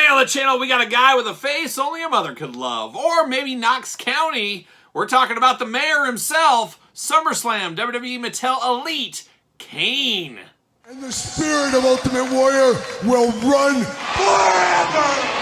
Today on the channel, we got a guy with a face only a mother could love. Or maybe Knox County. We're talking about the mayor himself, SummerSlam WWE Mattel Elite, Kane. And the spirit of Ultimate Warrior will run forever!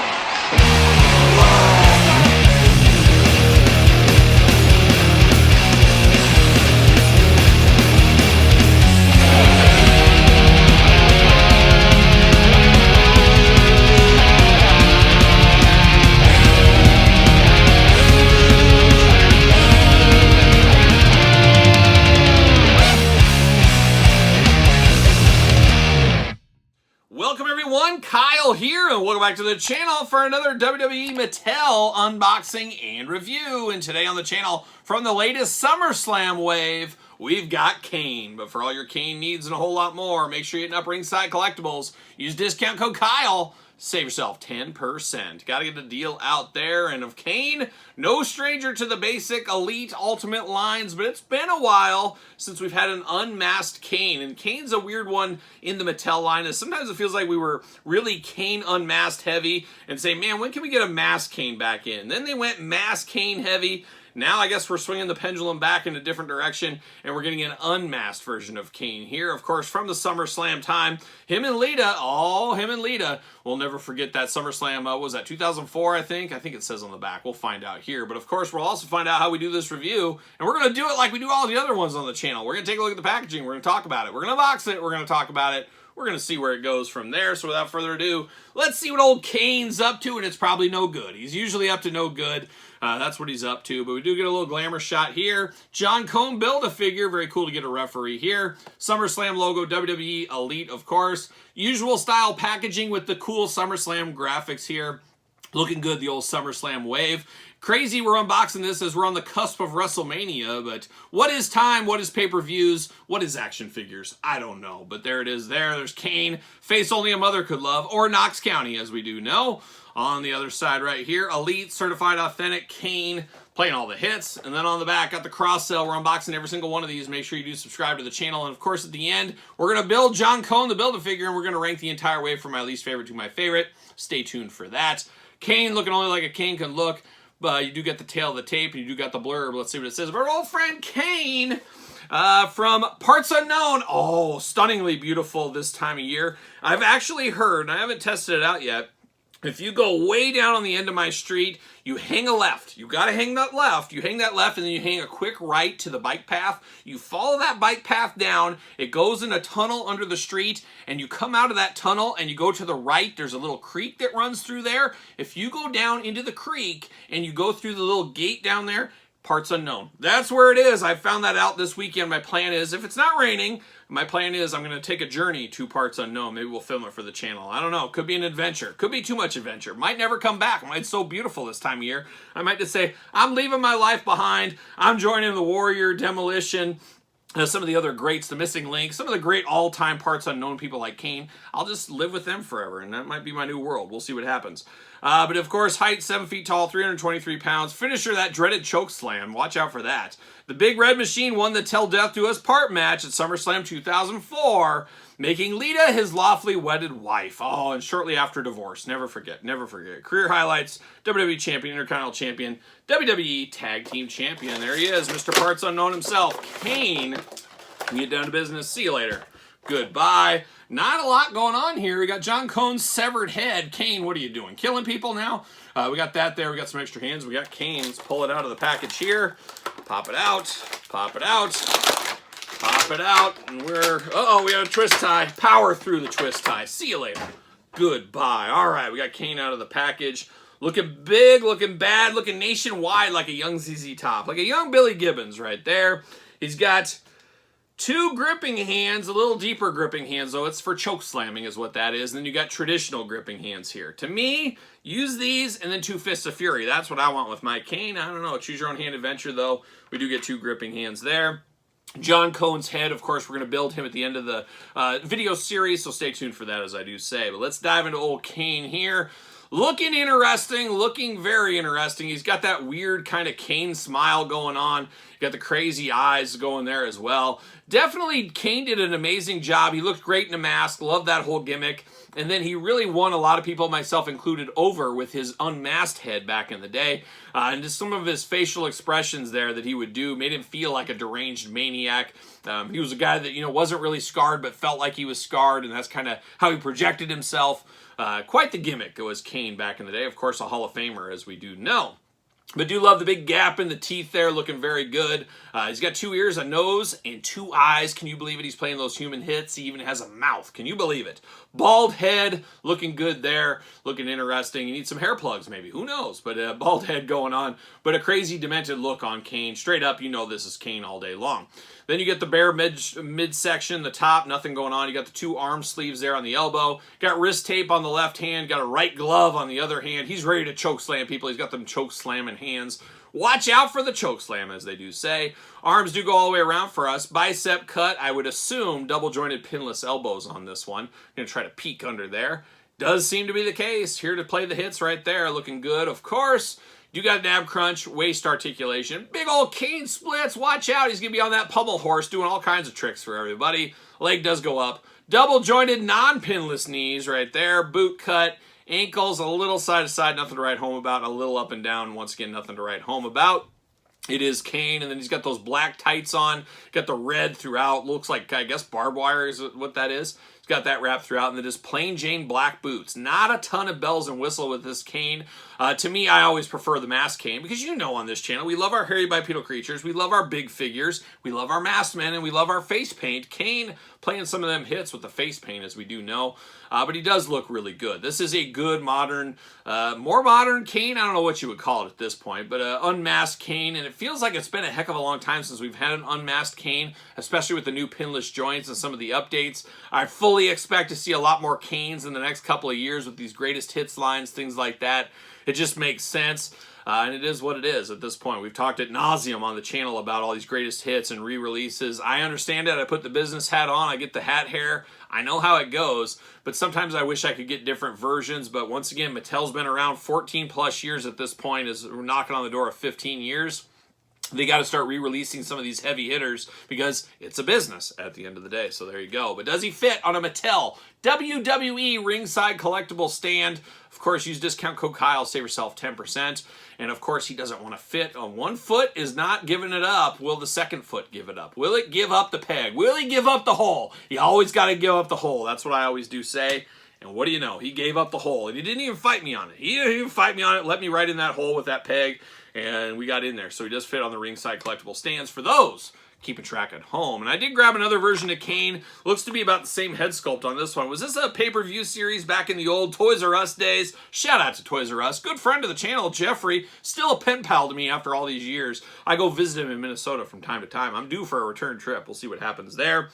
Welcome everyone, Kyle here, and welcome back to the channel for another WWE Mattel unboxing and review. And today on the channel, from the latest SummerSlam wave, we've got Kane. But for all your Kane needs and a whole lot more, make sure you hit up Ringside Collectibles. Use discount code Kyle. Save yourself 10%. Gotta get the deal out there. And of Kane, no stranger to the basic Elite Ultimate lines, but it's been a while since we've had an unmasked Kane. And Kane's a weird one in the Mattel line, as sometimes it feels like we were really Kane unmasked heavy and say, man, when can we get a masked Kane back in? Then they went masked Kane heavy. Now I guess we're swinging the pendulum back in a different direction, and we're getting an unmasked version of Kane here. Of course, from the SummerSlam time, him and Lita, we'll never forget that SummerSlam, what was that, 2004, I think? I think it says on the back. We'll find out here. But of course, we'll also find out how we do this review, and we're going to do it like we do all the other ones on the channel. We're going to take a look at the packaging. We're going to talk about it. We're going to box it. We're going to talk about it. We're going to see where it goes from there. So without further ado, let's see what old Kane's up to, and it's probably no good. He's usually up to no good. That's what he's up to. But we do get a little glamour shot here. John Cone Build-A-Figure. Very cool to get a referee here. SummerSlam logo, WWE Elite, of course. Usual style packaging with the cool SummerSlam graphics here. Looking good, the old SummerSlam wave. Crazy we're unboxing this as we're on the cusp of WrestleMania, but what is time? What is pay-per-views? What is action figures? I don't know, but there it is there. There's Kane, face only a mother could love, or Knox County, as we do know. On the other side right here, Elite, Certified Authentic, Kane, playing all the hits. And then on the back, got the cross-sell. We're unboxing every single one of these. Make sure you do subscribe to the channel. And of course, at the end, we're going to build John Cone, the Build-A-Figure, and we're going to rank the entire way from my least favorite to my favorite. Stay tuned for that. Kane looking only like a Kane can look. But you do get the tail of the tape, and you do got the blurb. Let's see what it says. Our old friend Kane from Parts Unknown. Oh, stunningly beautiful this time of year. I've actually heard, and I haven't tested it out yet, if you go way down on the end of my street, you hang a left. You got to hang that left. You hang that left, and then you hang a quick right to the bike path. You follow that bike path down. It goes in a tunnel under the street, and you come out of that tunnel, and you go to the right. There's a little creek that runs through there. If you go down into the creek, and you go through the little gate down there, Parts Unknown. That's where it is. I found that out this weekend. My plan is, if it's not raining, my plan is I'm going to take a journey to Parts Unknown. Maybe we'll film it for the channel. I don't know. Could be an adventure. Could be too much adventure. Might never come back. It's so beautiful this time of year. I might just say, I'm leaving my life behind. I'm joining the Warrior, Demolition, some of the other greats, the Missing Link, some of the great all-time Parts Unknown people like Kane. I'll just live with them forever, and that might be my new world. We'll see what happens. But of course, height 7 feet tall, 323 pounds. Finisher, that dreaded choke slam. Watch out for that. The Big Red Machine won the Tell Death to Us part match at SummerSlam 2004, making Lita his lawfully wedded wife. Oh, and shortly after divorce. Never forget, never forget. Career highlights, WWE Champion, Intercontinental Champion, WWE Tag Team Champion. There he is, Mr. Parts Unknown himself, Kane. Get down to business. See you later. Goodbye. Not a lot going on here. We got John Cone's severed head. Kane, what are you doing? Killing people now? We got that there. We got some extra hands. We got Kane. Let's pull it out of the package here. Pop it out. Pop it out. Pop it out. And we're... Uh-oh, we got a twist tie. Power through the twist tie. See you later. Goodbye. All right, we got Kane out of the package. Looking big, looking bad, looking nationwide like a young ZZ Top. Like a young Billy Gibbons right there. He's got... two gripping hands, a little deeper gripping hands, though. It's for choke slamming is what that is. And then you got traditional gripping hands here. To me, use these and then 2 Fists of Fury. That's what I want with my Kane. I don't know. Choose your own hand adventure, though. We do get 2 gripping hands there. John Cone's head, of course, we're going to build him at the end of the video series, so stay tuned for that, as I do say. But let's dive into old Kane here. Looking interesting, looking very interesting. He's got that weird kind of Kane smile going on. You got the crazy eyes going there as well. Definitely, Kane did an amazing job. He looked great in a mask. Love that whole gimmick. And then he really won a lot of people, myself included, over with his unmasked head back in the day. And just some of his facial expressions there that he would do made him feel like a deranged maniac. He was a guy that, you know, wasn't really scarred, but felt like he was scarred, and that's kind of how he projected himself. Quite the gimmick was Kane back in the day. Of course, a Hall of Famer, as we do know. But do love the big gap in the teeth there, looking very good. He's got 2 ears, a nose, and 2 eyes. Can you believe it? He's playing those human hits. He even has a mouth. Can you believe it? Bald head, looking good there, looking interesting. You need some hair plugs maybe, who knows? But bald head going on. But a crazy demented look on Kane. Straight up, you know this is Kane all day long. Then you get the bare midsection, the top, nothing going on. You got the 2 arm sleeves there on the elbow. Got wrist tape on the left hand. Got a right glove on the other hand. He's ready to choke slam people. He's got them choke slamming hands. Watch out for the choke slam, as they do say. Arms do go all the way around for us. Bicep cut, I would assume double jointed pinless elbows on this one. Gonna try to peek under there. Does seem to be the case. Here to play the hits right there. Looking good, of course. You got an ab crunch, waist articulation. Big old Kane splits. Watch out. He's going to be on that pummel horse doing all kinds of tricks for everybody. Leg does go up. Double jointed non-pinless knees right there. Boot cut. Ankles a little side to side. Nothing to write home about. A little up and down. Once again, nothing to write home about. It is Kane, and then he's got those black tights on. Got the red throughout. Looks like, I guess, barbed wire is what that is. He's got that wrapped throughout, and then just plain Jane black boots. Not a ton of bells and whistle with this Kane. To me, I always prefer the masked Kane, because you know on this channel, we love our hairy bipedal creatures, we love our big figures, we love our masked men, and we love our face paint. Kane playing some of them hits with the face paint, as we do know. But he does look really good. This is a good modern, more modern Kane. I don't know what you would call it at this point, but unmasked Kane. And it feels like it's been a heck of a long time since we've had an unmasked Kane, especially with the new pinless joints and some of the updates. I fully expect to see a lot more Kanes in the next couple of years with these greatest hits lines, things like that. It just makes sense. And it is what it is at this point. We've talked ad nauseum on the channel about all these greatest hits and re-releases. I understand it. I put the business hat on. I get the hat hair. I know how it goes. But sometimes I wish I could get different versions. But once again, Mattel's been around 14 plus years at this point. We're knocking on the door of 15 years. They got to start re-releasing some of these heavy hitters because it's a business at the end of the day. So there you go. But does he fit on a Mattel WWE ringside collectible stand? Of course, use discount code Kyle, save yourself 10%. And of course, he doesn't want to fit on one foot is not giving it up. Will the second foot give it up? Will it give up the peg? Will he give up the hole? You always got to give up the hole. That's what I always do say. And what do you know? He gave up the hole. And he didn't even fight me on it. He didn't even fight me on it. Let me right in that hole with that peg. And we got in there. So he does fit on the ringside collectible stands for those keeping track at home. And I did grab another version of Kane. Looks to be about the same head sculpt on this one. Was this a pay-per-view series back in the old Toys R Us days? Shout out to Toys R Us. Good friend of the channel, Jeffrey. Still a pen pal to me after all these years. I go visit him in Minnesota from time to time. I'm due for a return trip. We'll see what happens there.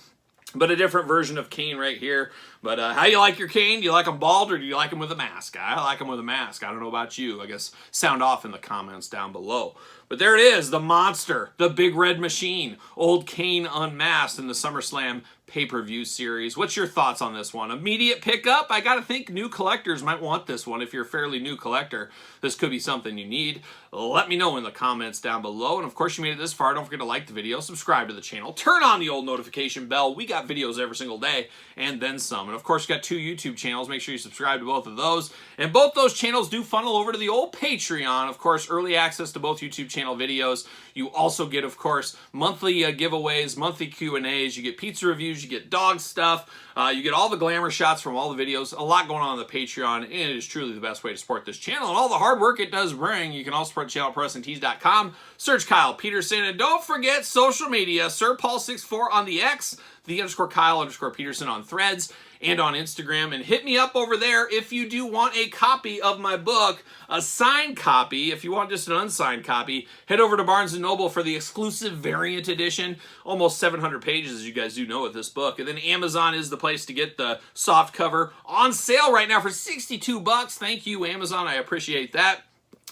But a different version of Kane right here. But how you like your Kane? Do you like him bald or do you like him with a mask? I like him with a mask. I don't know about you. I guess sound off in the comments down below. But there it is, the monster, the big red machine, old Kane unmasked in the SummerSlam pay-per-view series. What's your thoughts on this one? Immediate pickup? I gotta think new collectors might want this one. If you're a fairly new collector, this could be something you need. Let me know in the comments down below. And of course, you made it this far. Don't forget to like the video, subscribe to the channel, turn on the old notification bell. We got videos every single day and then some. And of course, you got 2 YouTube channels. Make sure you subscribe to both of those. And both those channels do funnel over to the old Patreon. Of course, early access to both YouTube channel videos. You also get, of course, monthly giveaways, monthly Q&As. You get pizza reviews. You get dog stuff. You get all the glamour shots from all the videos. A lot going on the Patreon, and it is truly the best way to support this channel and all the hard work it does bring. You can also support the channel at ProWrestlingTees.com. Search Kyle Peterson, and don't forget social media. SirPaul64 on the X, _Kyle_Peterson on Threads and on Instagram. And hit me up over there if you do want a copy of my book, a signed copy. If you want just an unsigned copy, head over to Barnes & Noble for the exclusive variant edition. Almost 700 pages, as you guys do know, with this book. And then Amazon is the place to get the soft cover on sale right now for $62. Thank you, Amazon. I appreciate that.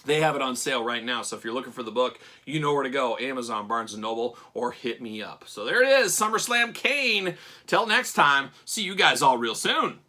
They have it on sale right now, so if you're looking for the book, you know where to go. Amazon, Barnes & Noble, or hit me up. So there it is, SummerSlam Kane. Till next time, see you guys all real soon.